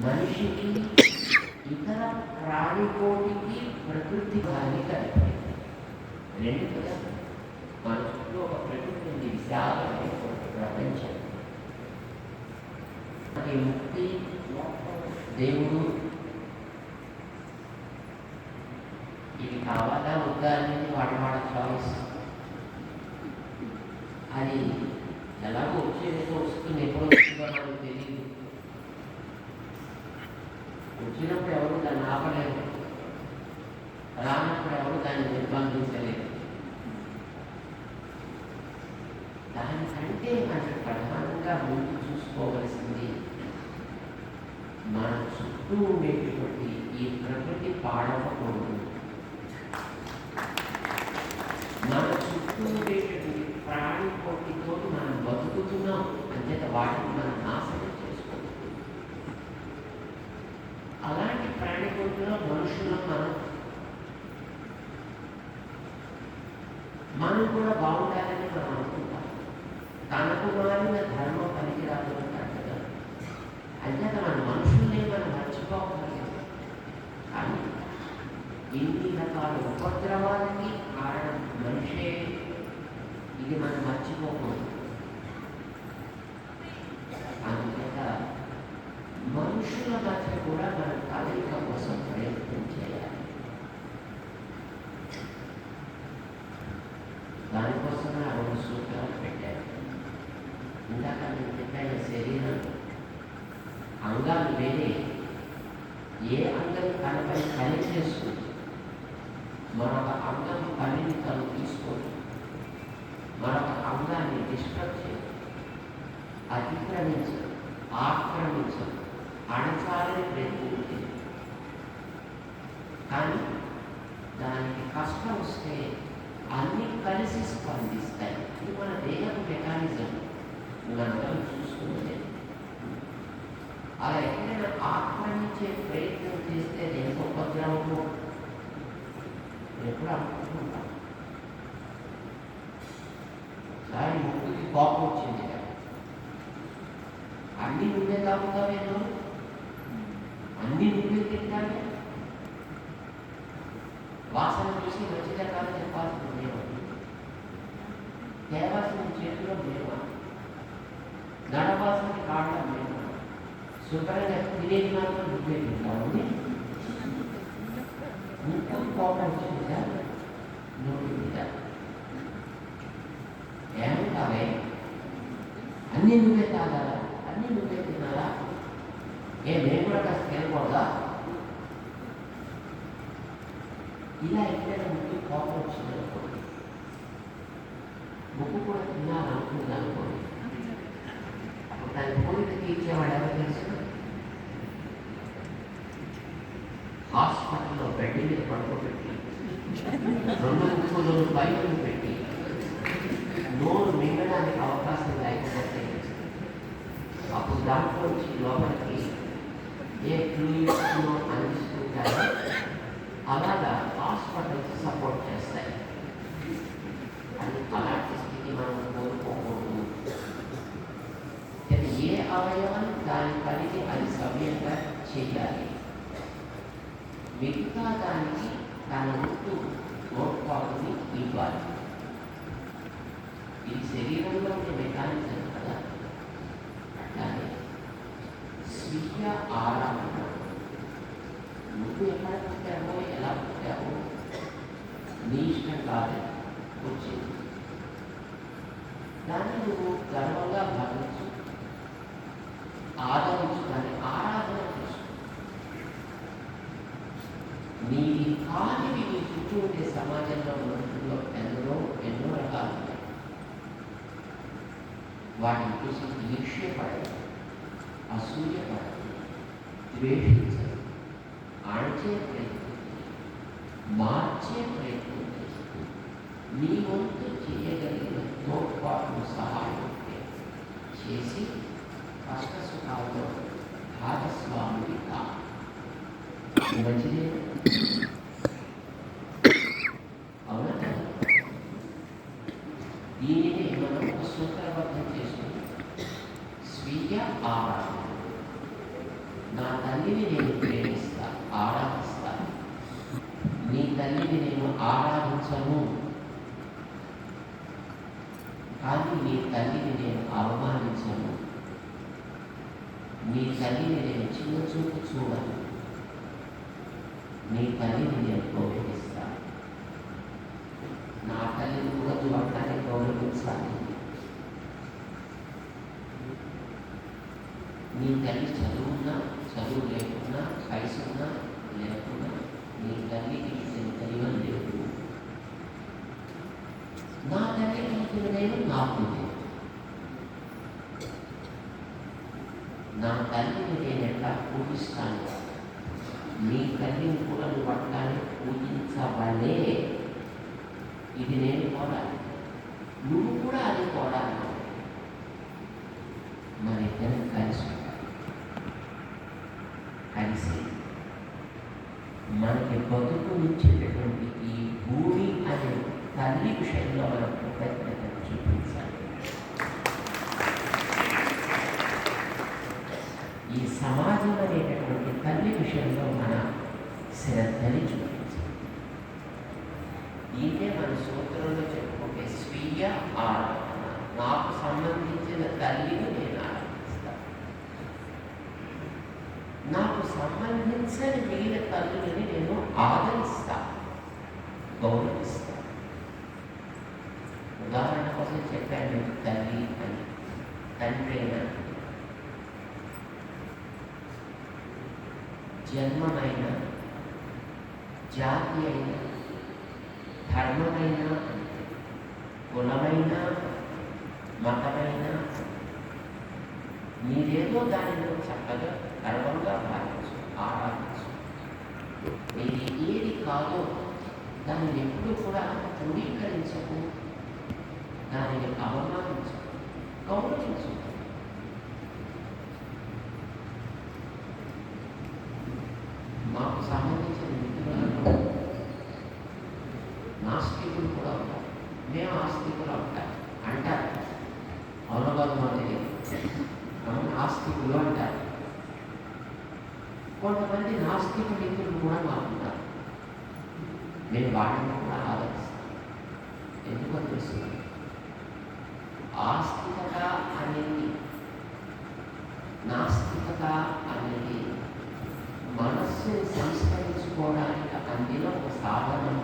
మనిషికి ఇతర ప్రాణికోటికి ప్రకృతి దాన్ని కలిపి రెండు కదా. మన చుట్టూ ఒక ప్రకృతి ఉంది, విశాలమైనటువంటి ప్రపంచం. ఈ ముక్తి దేవుడు ఇది కావాలా వద్దా అనేది వాడి చాయిస్. అది ఎలాగో వచ్చేదో వస్తుంది, ఎప్పుడు వస్తుందో మనకు తెలియదు. వచ్చినప్పుడు ఎవరు దాన్ని ఆపలేరు, రానప్పుడు ఎవరు దాన్ని నిర్బంధించలేరు. దానికంటే మనకి ప్రధానంగా ముందు చూసుకోవలసింది మన చుట్టూ ఉండేటటువంటి ఈ ప్రకృతి పాడవకూడదు. మన చుట్టూ ఉండేటటువంటి ప్రాణికోటితో మనం బతుకుతున్నాం, అంచేత వాటిని మనం నాశనం చేసుకోవాలి. అలాంటి ప్రాణికోటిలో మనుషులు మనం కూడా బాగుండాలని మనం అనుకుంటాం. తనకు మారిన ధర్మం పనికిరాదు అంటారు కదా. అంచేత మన మనుషుల్ని మనం మర్చిపోకలేదు. కానీ ఇన్ని రకాల ఉపద్రవాలకి కారణం మనిషే. ఇది మనం మర్చిపోకూడదు. అందుచేత మనుషుల మధ్య కూడా మనం కలయిక కోసం ప్రయత్నం చేయాలి. దానికోసం ఆ 2 సూత్రాలు పెట్టారు. ఇందాక నేను చెప్పాను, శరీరం అంగాలు వేరే. ఏ అంగం తన పని పని చేసుకుంది, మరొక అంగం పనిని తను తీసుకొని మరొక అంగాన్ని డిస్టర్బ్ చేయదు, అతిక్రమించదు, ఆక్రమించదు, అణచాలని ప్రయత్నించదు. కానీ దానికి కష్టం వస్తే అన్నీ కలిసి స్పందిస్తాయి. ఇది మన దేహపు మెకానిజం, మనందరం చూసుకుంటే. అలా ఎక్కడైనా ఆక్రమించే ప్రయత్నం చేస్తే ఎంత ఉపద్రవమో ఎప్పుడు అనుకుంటుంటాం. సారి ముక్కుకి కోపం వచ్చింది కదా, అన్నీ నువ్వే తాగుతావేమో, అన్నీ నువ్వే తింటానే, వాసన చూసి మంచిగా కాదు చెప్పాల్సింది మేము, తేవాల్సిన చేతిలో మేము, నడవాల్సిన కాళ్ళ మేము, శుభ్రంగా తినేది మాత్రం నువ్వే తింటావు. ముక్కు కోపం వచ్చిందిగా, నువ్వు తింటా ఏమంటావే, అన్నీ నువ్వే తాగాలా, అన్నీ నువ్వే తినాలా, మేము కూడా కాస్త తినకూడదా? ఇలా ఎప్పుడైనా ముక్కు కోపం వచ్చిందనుకోండి, ముక్కు కూడా తినాలనుకుంది అనుకోండి, అప్పుడు దాని కోరిక తీర్చేవాడు ఎవరు తెలుసు? హాస్పిటల్లో బెడ్ మీద పడుకోబెట్టి 2 ముక్కులు బయటకు పెట్టి నోరు మింగడానికి అవకాశం లేకపోతే అప్పుడు దాంట్లో వచ్చి లోపలికి ఏ ఫ్లూయిడ్స్ను అందిస్తుంటారో అలాగా హాస్పిటల్స్ సపోర్ట్ చేస్తాయి. అది అలాంటి స్థితి మనం కోరుకోకూడదు. ఏ అవయవం దాని పనికి అది సవ్యంగా చేయాలి, మిగతా దానికి తన ముందు తోడ్పాటుని ఇవ్వాలి. ఇది శరీరంలో ఉండే మెకానిజం కదా. అట్లానే స్వీయ ఆరాధన, నువ్వు ఎక్కడ పుట్టావో ఎలా పుట్టావో నీ ఇష్టం కాదు వచ్చింది, దాన్ని నువ్వు గర్వంగా భావించు, ఆదరించు, దాన్ని ఆరాధన చేసుకో. నీది కానివి నీ చుట్టూ ఉండే సమాజంలో మనుషుల్లో ఎన్నో రకాలు ఉన్నాయి. వాటిని చూసి ఈర్ష్యపడదు, అసూయపడదు, ద్వేషించదు, అణచే ప్రయత్నం, మార్చే ప్రయత్నం చేస్తూ నీ వంతు చేయగలిగిన తోడ్పాటు సహాయం చేసి కష్ట సుఖాలతో భాగస్వామి కా. మంచిదే అవునా? దీనిని మనం సూత్రబద్ధం చేసుకుని స్వీయ ఆరాధన. నా తల్లి తల్లిని నేను ఆరాధించను, కానీ నీ తల్లిని నేను అవమానించను, నీ తల్లిని నేను చిన్న చూపు చూడను, నీ తల్లిని నేను గౌరవిస్తాను. నా తల్లిని కూడా చూడటానే గౌరవించాలి. నీ తల్లి చదువున్నా చదువు లేకున్నా, వయసున్నా లేకున్నా, నీ తల్లికి దైవం లేదు. నా తల్లి కలిగిన దైవం నాకు లేదు. నా తల్లిని నేను ఎట్లా పూజిస్తాను, నీ తల్లిని కూడా నువ్వు అట్లానే పూజించవలే. ఇది నేను కోరాలి, నువ్వు కూడా అది కోరాలి. మన ఇద్దరం కలిసి మనకి బతుకు ఇచ్చేటటువంటి ఈ భూమి అనే తల్లి విషయంలో మనం కృతజ్ఞతను చూపించాలి. ఈ సమాజం అనేటటువంటి తల్లి విషయంలో మన శ్రద్ధని చూపించాలి. ఇదే మన సూత్రంలో చెప్పుకుంటే స్వీయ ఆరాధన. నాకు సంబంధించిన తల్లిని నేను ఆరాధిస్తాను. నాకు సంబంధించని మిగిలిన తల్లులని నేను ఆదరిస్తాను, గౌరవిస్తాను. ఉదాహరణ కోసం చెప్పాను నేను తల్లి అని. తండ్రి అయినా, జన్మమైన, జాతి అయినా, ధర్మమైన, కులమైన, మతమైన, మీరేదో దానిలో చక్కగా గర్వంగా భావించు, ఆరాధించు. ఇది ఏది కాదో దానిని ఎప్పుడు కూడా ధృవీకరించకు, దానిని అవమానించు, గౌరవించు. మాకు సంబంధించిన మిత్రులలో నాస్తికులు కూడా ఉంటారు. మేము ఆస్తికులు ఉంటారు అంటారు. అవునబాబు ఆస్తికులు అంటారు. కొంతమంది నాస్తిక మిత్రులు కూడా మాకున్నారు. నేను వాటిని కూడా ఆదరిస్తాను. ఎందుకో తెలుస్తుంది, ఆస్తికత అనేది, నాస్తికత అనేది మనస్సుని సంస్కరించుకోవడానికి అందిన ఒక సాధనం.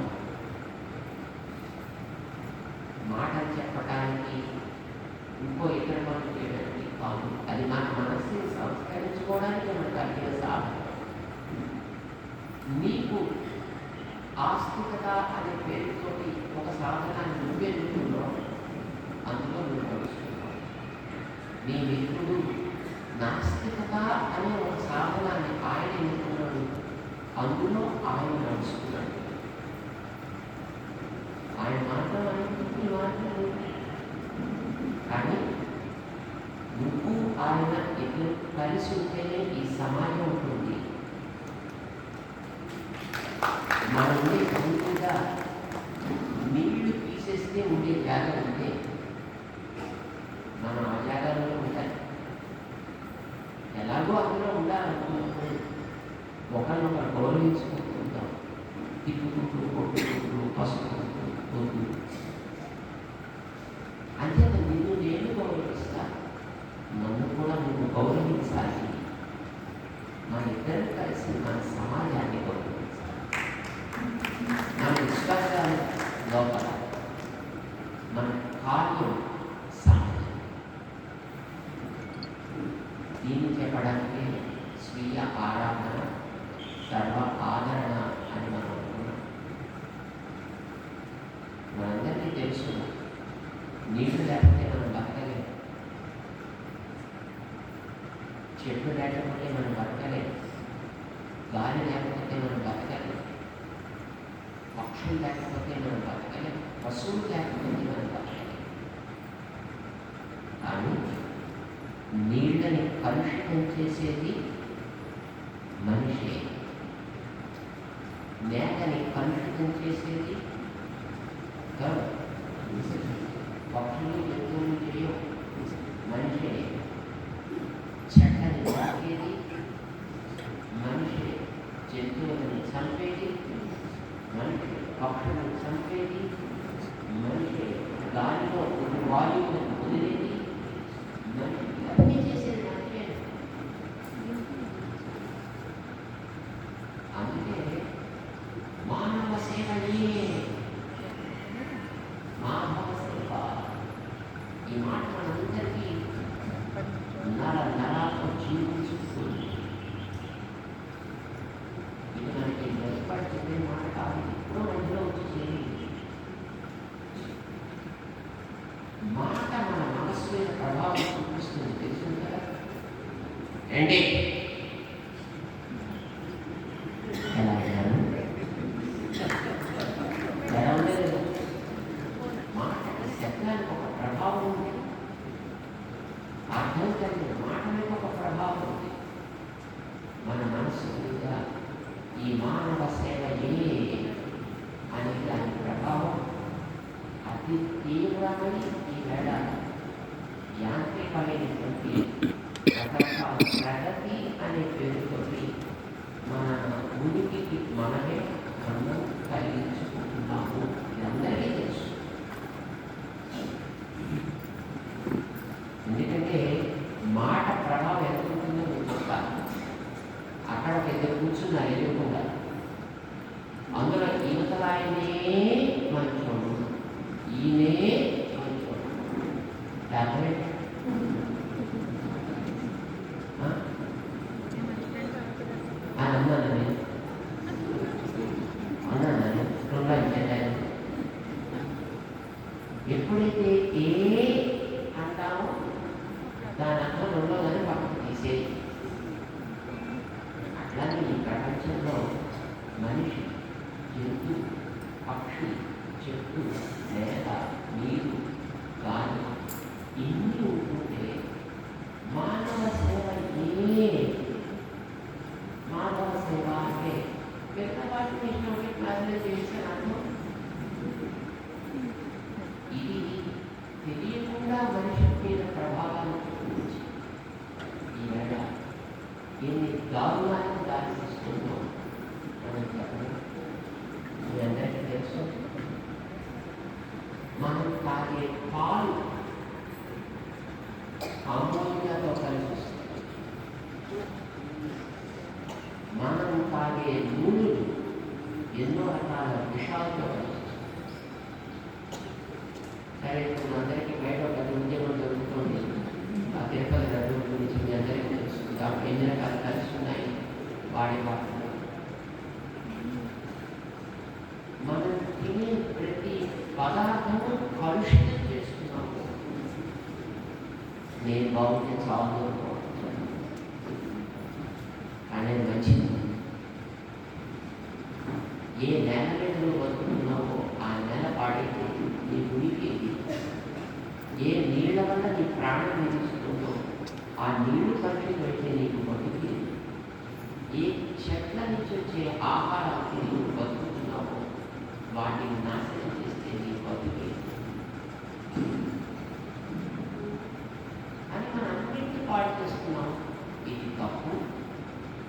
మాటలు చెప్పడానికి, ఇంకో ఇతర పనులు చేయడానికి కాదు. అది మన మనస్సుని సంస్కరించుకోవడానికి మనకు అందిన సాధనం. నీకు ఆస్తికత అనే పేరుతోటి ఒక సాధనాన్ని నువ్వెన్నుకున్నావు, అందులో నువ్వు నడుస్తున్నావు. నీ మిత్రుడు నాస్తికత అనే ఒక సాధనాన్ని ఆయన ఎన్నుకున్నాడు, అందులో ఆయన నడుచుకున్నాడు. ఆయన మాత్రం అనుకుంటుంది మాత్రం, కానీ నువ్వు ఆయన ఇద్దరు కలిసి ఉంటేనే ఈ సమాజం ఉంటుంది. మనం ఉండే భూమిగా నీళ్లు తీసేస్తే ఉండే జాగా ఉంటే మనం ఆ జాగాలో ఉంటాయి. ఎలాగో అందులో ఉండాలనుకున్నప్పుడు ఒకరినొకరు గౌరవించుకుంటూ ఉంటాం. తిప్పుకుంటూ, కొట్టుకుంటూ, పసుకుంటూ పోతూ. అంతే నిన్ను నేను గౌరవిస్తా, నన్ను కూడా నువ్వు గౌరవించాలి. మన ఇద్దరు కలిసి మన సమాజాన్ని గౌరవించాలి. మన విశ్వాసాలు లోపల, మన కార్యం సమాజం. దీన్ని చెప్పడానికి స్వీయ ఆరాధన, సర్వ ఆదరణ అని మనం అనుకున్నాం. మనందరికీ తెలుసు, నీళ్లు లేకపోతే మనం బతకలేము, చెట్లు లేకపోతే మనం బతకలేము, గాలి లేకపోతే మనం బతకలేము, పక్షులు లేకపోతే మనం బతకలేము, పశువులు లేకపోతే మనం బతకలేము. కానీ నీళ్ళని కలుషితం చేసేది మనిషే, నేలని కలుషితం చేసేది కాదు. పక్షులు, జంతువులు చేయవు, మనిషే. చెట్లని తాకేది మనిషే, జంతువులను చంపేది మనిషే. పక్షులను చంపేది, మనిషి గాలిలో వాయువులను వదిలేది, మనిషి అన్నీ చేసేది మనిషే. అందుకే మానవ సేవయే మానవ సేవ. ఈ మాట మనందరికీ నరాలతో జీవించుతుంది. ఇది మనకి భయపడి చెప్పే మాట కాదు, ఇప్పుడు మధ్యలో వచ్చి చేయండి. మాట మన మనసు మీద ప్రభావం చూపిస్తుంది, తెలిసింది కదా. ఏంటి ఎలా అన్నారు? ఎలా ఉండేది? మాటకి శబ్దానికి ఒక ప్రభావం ఉంది, అర్థం కలిగిన మాట మీద ఒక ప్రభావం ఉంది. మన మనసు మీద ఈ మానవ సేవ అనే దాని ప్రభావం అతి తీవ్రమై ఈ వేళ యాంత్రికమైనటువంటి రకరకాల ప్రగతి అనే పేరుతోటి మన ఉనికికి మనమే అందం కలిగించుకుంటున్నాము. ఇదందరికీ తెలుసు. ఎందుకంటే మాట ప్రభావం ఎంత ఉంటుందో నేను చెప్తాను. అక్కడ ఒక ఇద్దరు కూర్చున్నారు ఎదురుకుండా, అందులో యువతలాయనే మంచోడు, ఈయనే మంచోడు. అర్థమైంది? అని అన్నానని ఎప్పుడైతే ఏ అంటామో దాని అర్థం రెండోదని పక్కకు తీసేది. అట్లానే ఈ ప్రపంచంలో మనిషి, జంతు, పక్షి, చెట్టు, నేల, నీరు, గాలి ఇన్ని ఉంటుంటే మానవ సేవ మానవ సేవ అంటే పెద్దవాటిని ఇటువంటి క్లాసులు చేశాను. ఇది తెలియకుండా మనిషి మీద ప్రభావాన్ని చూపించి ఈవేళ ఎన్ని దారుణానికి దారి తీస్తుందో మనం చెప్పడం మీ అందరికీ తెలుసు. మనం తాగే పాలు అమోనియాతో కలిసి వస్తాయి. మనం తాగే నూనెలు ఎన్నో రకాల విషాలతో కలిసి వస్తాయి. సరే, ఇప్పుడు అందరికీ బయట ఒక ఉద్యమం జరుగుతుంది. ఆ తిరుపతి లడ్డు గురించి మీ అందరికీ తెలుసు. దాంట్లో ఎన్ని రకాలు కలిసి ఉన్నాయి వాడే వాటిలో. మనం తినే ప్రతి పదార్థము కలుషితం చేస్తున్నాము. నేను బాగుంటే చాలు అనేది మంచిది. ఏ నెల మీద నువ్వు బతుకుతున్నావో ఆ నెల పాడైతే నీ గుడికి, ఏ నీళ్ళ వల్ల నీ ప్రాణం నిలుస్తుందో ఆ నీళ్లు కలుషితమైతే నీకు బతుకి, ఏ చెట్ల నుంచి వచ్చే ఆహారానికి నువ్వు బతుకుతున్నావో వాటిని నాశనం చేస్తే నీ బతుకి అని మనం అన్నింటినీ పాడు చేస్తున్నాం. ఇది తప్పు.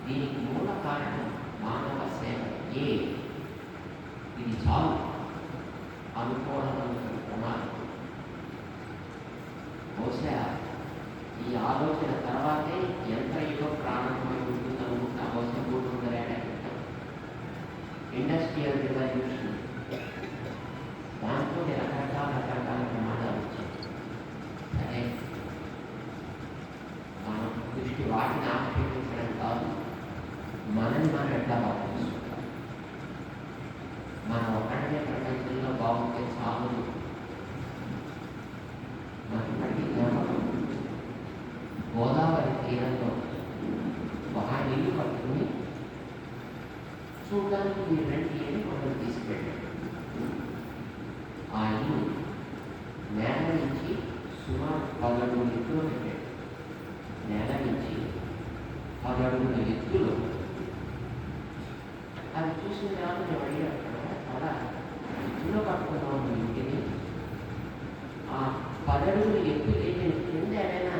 దీనికి మూల కారణం మానవ సేవ. ఇది చాలు అనుకోవడం ప్రమాదం. బహుశా ఈ ఆలోచన తర్వాతే యంత్రయుగం ప్రారంభమై ఉంటుందనుకుంటా. బహుశా 300 ఏళ్ల క్రితం ఇండస్ట్రియల్ రివల్యూషన్, దాంతో రకరకాల ప్రమాదాలు వచ్చాయి. సరే, మనం దృష్టి వాటిని ఆక్షేపించడం కాదు, మనని మనం ఎట్లా బాగుంటాం. మనం ఒకటే ప్రపంచంలో బాగుంటే చాలు. మనకి జ్ఞాపకం, గోదావరి తీరంలో ఒక ఇల్లు పట్టుకుని చూడడానికి మీరు రెండు ఏళ్ళు కొండలు తీసుకెళ్ళారు. ఆ ఇల్లు నేల నుంచి సుమారు 10 అడుగుల ఎత్తులో పెట్టాడు. నేల నుంచి 10 అడుగుల ఎత్తులో. అది చూసిన తర్వాత నేను అడిగాను, అలా ఎత్తులో పట్టుకున్నాను ఇంటిని, ఆ 10 అడుగులు ఎత్తు లేని కింద ఏదైనా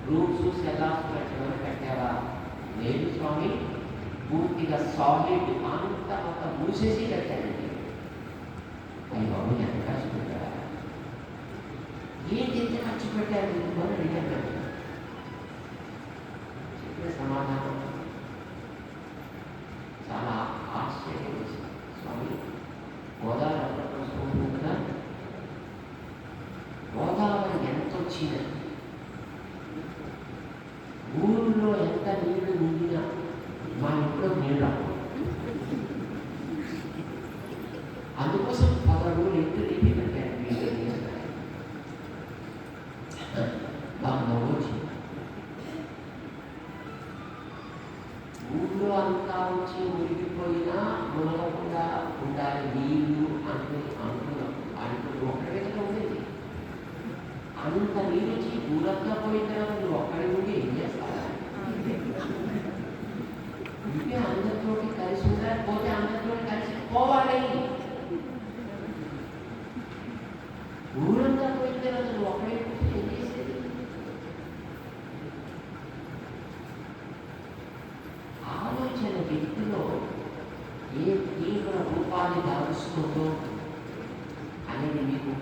రూమ్స్ సెల్లార్స్ పెట్టడం పెట్టావా? లేదు స్వామి, పూర్తిగా సాలిడ్ అంతా ఒక మూసేసి కట్టానండి. అవి బాబు ఎంత కష్టపడ్డా, ఏంటి ఎంత ఖర్చు పెట్టారు ఎందుకు అని అడిగాను. చెప్పిన సమాధానం చాలా ఆశ్చర్యం వేసింది. స్వామి, గోదావరి అప్పట్లో చూడు కదా, గోదావరి ఎంత వచ్చింది, ఊళ్ళో ఎంత నీళ్లు నిండినా మా ఇంట్లో నీళ్ళు రావు. అందుకోసం 10 రోజులు ఎత్తు నీటి పెట్టారు నీళ్ళు. మాకు నవ్వు వచ్చింది. ఊళ్ళో అంతా వచ్చి మునిగిపోయినా మునగకుండా ఉండాలి నీళ్ళు అనుకుని ఒక్కడి దగ్గర ఉండేది. అంత నీళ్ళు వచ్చి ఊరంతా పోయిన తర్వాత నువ్వు ఒక్కడి నుండి ఏం చేస్తావా? ఇంకే అందరితో కలిసి ఉండాలి, పోతే అందరితో కలిసి పోవాలి. ఊరంతా పోయిన తర్వాత నువ్వు ఒక్కడే పోతే ఏం చేసేది? ఆలోచన వ్యక్తిలో ఏ తీవ్ర రూపాన్ని దాచుతుందో అనేది మీకు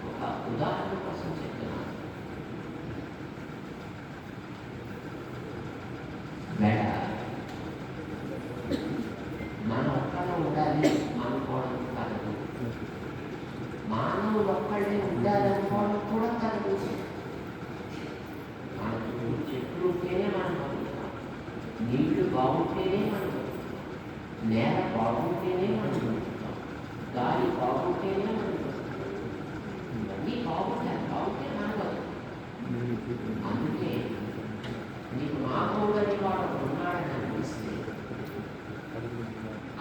ఒక ఉదాహరణ కోసం చెప్తున్నాను. మేడ మనం ఒక్కడే ఉండాలి అనుకోవడం కలదు, మానవులు ఒక్కడే ఉండాలనుకోవడం కూడా కలదు. మనకు చెట్లు ఉంటేనే మనం బతుకుతాం, నీళ్లు బాగుంటేనే మనం బతుకుతాం, నేల బాగుంటేనే మనం బతుకుతాం, గాలి బాగుంటేనే మనం బతుకుతాం. ఇవన్నీ బాగుంటే మనం బతుకుతాం. అందుకే నీకు మానవుడు అని వాడు ఉన్నాడని అనిపిస్తే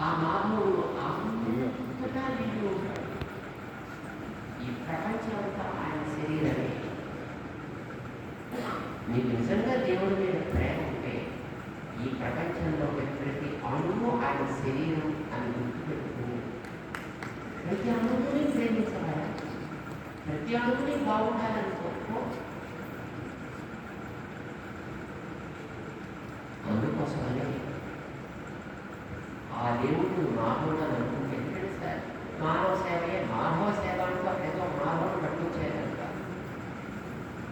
ఆ మానవుడు అంతటా నిండి ఉంటాడు. ఈ ప్రపంచం అంతా ఆయన శరీరమే. నీకు నిజంగా దేవుడి మీద ప్రేమ ఉంటే ఈ ప్రపంచంలో ప్రతి అణువు ఆయన శరీరం అని గుర్తుపెట్టుకుని ప్రతి అణువుని ప్రేమించగల, ప్రతి అణువుని బాగుండాలని కోరుకో. అందుకోసమనే ఆ దేవుడు మానవుడు అని అనుకుంటే, ఎందుకంటే సార్ మానవ సేవయే మానవ సేవ అంటూ ఏదో మానవుడు పట్టించేదంట.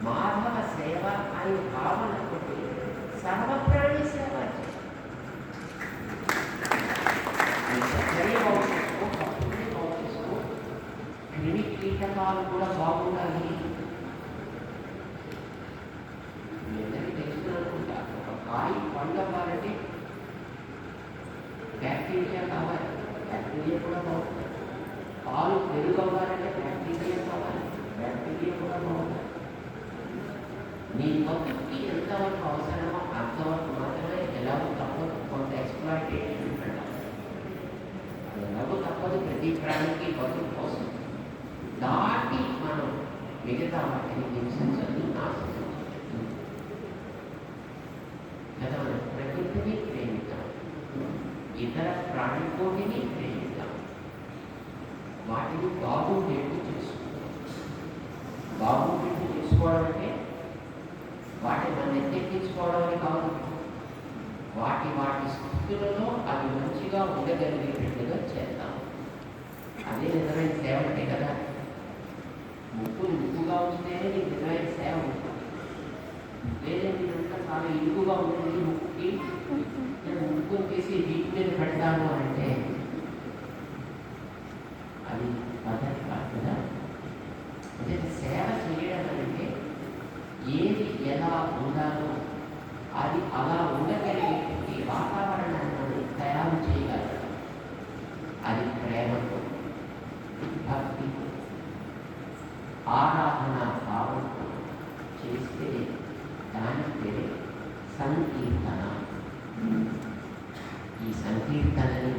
మానవ సేవ అనే భావనతో సర్వప్రాణి సేవ చేసుకో. క్రిమి కీటకాలు కూడా బాగుండాలి. మీ అందరికీ తెలుసు అనుకుంటా, ఒక కాయ పండవాలంటే బ్యాక్టీరియా కావాలి, బ్యాక్టీరియా కూడా బాగుంటుంది. పాలు పెరుగు అవ్వాలంటే బ్యాక్టీరియా కావాలి, బ్యాక్టీరియా కూడా బాగుంటుంది. నీ బతుకి ఎంతవరకు అవసరమో అంతవరకు మాత్రమే. ఎలాగో తప్పదు, కొంత ఎక్స్ప్లాయిటేషన్ పెట్టాలి. ఎలాగో తప్పదు, ప్రతి ప్రాణికి బతుకు కోసం. దాటి మనం మిగతా వాటిని హింసించద్దు, నాశించద్దు. కదా, మనం ప్రకృతిని ప్రేమిద్దాం, ఇతర ప్రాణికోటిని ప్రేమిద్దాం, వాటిని బాగుండేట్టు చేసుకుందాం. బాగుండేట్టు చేసుకోవడం అంటే వాటిని మనం ఎత్తెక్కించుకోవడమే కాదు, వాటి స్థితులలో అవి మంచిగా ఉండగలిగేటట్టుగా చేద్దాం. అదే నిజమైన సేవ అంటే కదా. ముక్కుని ముక్కుగా ఉంచితేనే నీకు నిజమైన సేవ ఉంటుంది. లేదంటే ఇదంతా చాలా ఇరుకుగా ఉంటుంది ముక్కుకి, నేను ముక్కుని తీసి వీటి మీద పెడతాను అంటే అది పద్ధతి కాదు కదా. అంటే సేవ చేయడం అంటే ఏది ఎలా ఉండాలో అది అలా ఉండగలిగేటువంటి వాతావరణాన్ని తయారు చేయగలగడం. అది ప్రేమతో, భక్తితో, ఆరాధన భావంతో చేస్తే దాని పేరే సంకీర్తన. ఈ సంకీర్తనని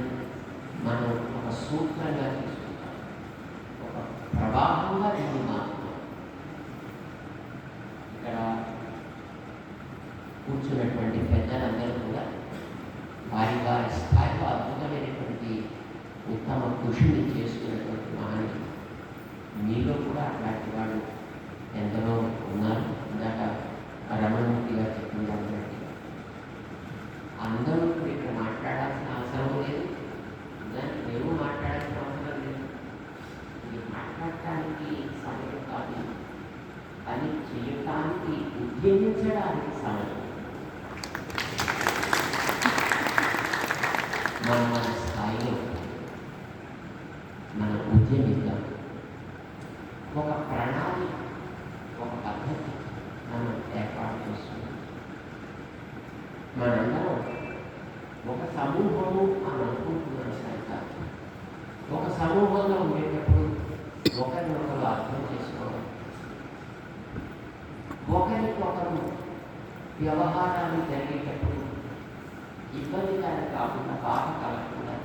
మనం ఒక సూత్రంగా తీసుకుంటాం, ఒక ప్రవాహంగా దీన్ని మారుతాం. ఇక్కడ కూర్చున్నటువంటి పెద్దలందరూ కూడా వారి వారి స్థాయిలో అద్భుతమైనటువంటి ఉత్తమ కృషిని చేసుకున్నటువంటి మహనీయులు. మీలో కూడా అట్లాంటి వాళ్ళు ఎందరో ఉన్నారు. ఇందాక రమణమూర్తి గారు చెప్పిన దాన్ని బట్టి అందరూ ఇప్పుడు ఇక్కడ మాట్లాడాల్సిన అవసరం లేదు, దానికి ఎవరు మాట్లాడాల్సిన అవసరం లేదు. ఇది ఉద్యమించడానికి సమయం. మన స్థాయిలో మనం ఉద్యమిద్దాం. ఒక ప్రణాళిక, ఒక పద్ధతి మనం ఏర్పాటు చేస్తున్నాం. మనందరం ఒక సమూహము అని అనుకుంటున్నాం సరికాదు. ఒక సమూహంలో ఉండేటప్పుడు ఒకరినొకరు అర్థం చేసుకోవడం, ఒకరికొకరు వ్యవహారాలు జరిగేటప్పుడు ఇబ్బందికరం కాకుండా బాధ కలగకుండా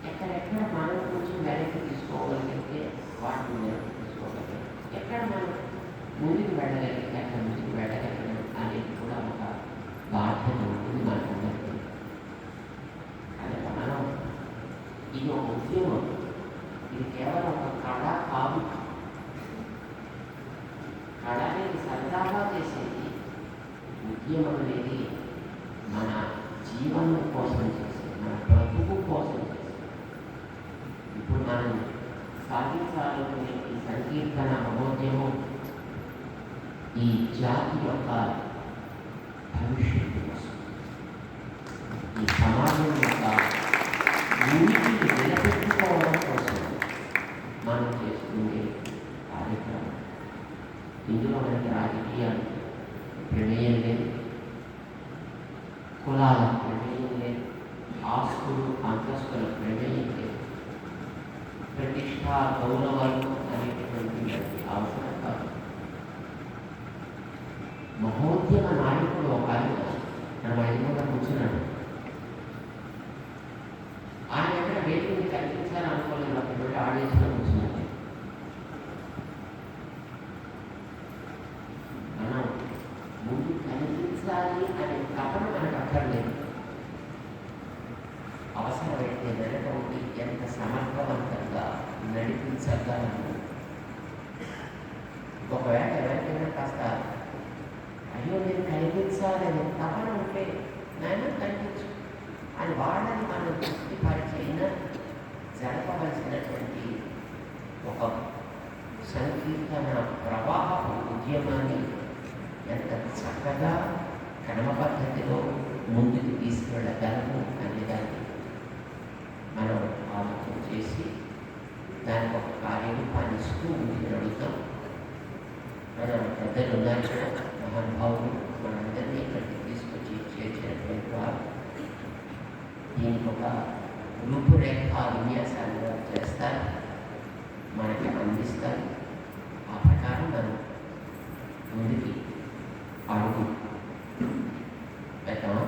ఎక్కడెక్కడ మనం కొంచెం వెనక్కి తీసుకోగలిగితే వాటిని వెనక్కి తీసుకోగలిగాం, ఎక్కడ మనం ముందుకు వెళ్ళగలిగితే అక్కడ ముందుకు వెళ్ళగలిగాం అనేది కూడా ఒక బాధ్యత ఉంటుంది మనకందరికీ. అది మనం ఇది ఒక ఉద్యమం, ఇది కేవలం ఒక కళ కాదు. కళ అనేది సరదాగా చేసేది, ఉద్యమం అనేది మన జీవనం కోసం చేసేది, మన బ్రతుకు కోసం చేసేది. ఇప్పుడు మనం సాధించాలనుకునే ఈ సంకీర్తన మహోద్యమం ఈ జాతి యొక్క భవిష్యత్తు కోసం, ఈ సమాజం యొక్క ఉనికిని నిలబెట్టుకోవడం కోసం మనం చేసుకునే కార్యక్రమం. ఇందులో మనకి రాజకీయాలు ప్రమేయం లేదు, కులాల ప్రమేయం లేదు, ఆస్తులు అంతస్తుల ప్రమేయం లేదు, ప్రతిష్ట గౌరవాలు అనేటువంటి అవసరం కాదు. మహోద్యమ నాయకుడు ఒక ఆయన మన ఎదురుగా కూర్చున్నాడు. ఆయన ఎక్కడ వేదికని కల్పించాలనుకోలేదు, అప్పుడు ఆడియన్స్లో కూర్చున్నాడు. మనం ముందు కనిపించాలి అనే తపన మనకు అక్కర్లేదు. అవసరమైతే వెనక ఉండి ఎంత సమర్థవంతంగా నడిపించగలము. ఒకవేళ ఎవరికైనా కాస్త అయ్యో నేను కనిపించాలని తపన ఉంటే నేను కనిపించు అని వాళ్ళని మనం తృప్తిపరిచైనా జరపవలసినటువంటి ఒక సంకీర్తన ప్రవాహ ఉద్యమాన్ని ఎంత చక్కగా క్రమ పద్ధతిలో ముందుకు తీసుకెళ్ళగలము అనేదాన్ని మనం ఆలోచన చేసి దానికి ఒక కార్యరూపాన్ని ఇస్తూ ముందుకు నడుస్తాం. మన పెద్దలు ఉన్నారు కూడా, మహానుభావులు మనందరినీ ఇక్కడికి తీసుకొచ్చి చేర్చినటువంటి వారు దీనికి ఒక రూపురేఖ విన్యాసాన్ని చేస్తారు, మనకి అందిస్తారు. ఆ ప్రకారం మనం ముందుకి అడుగు పెడతామా?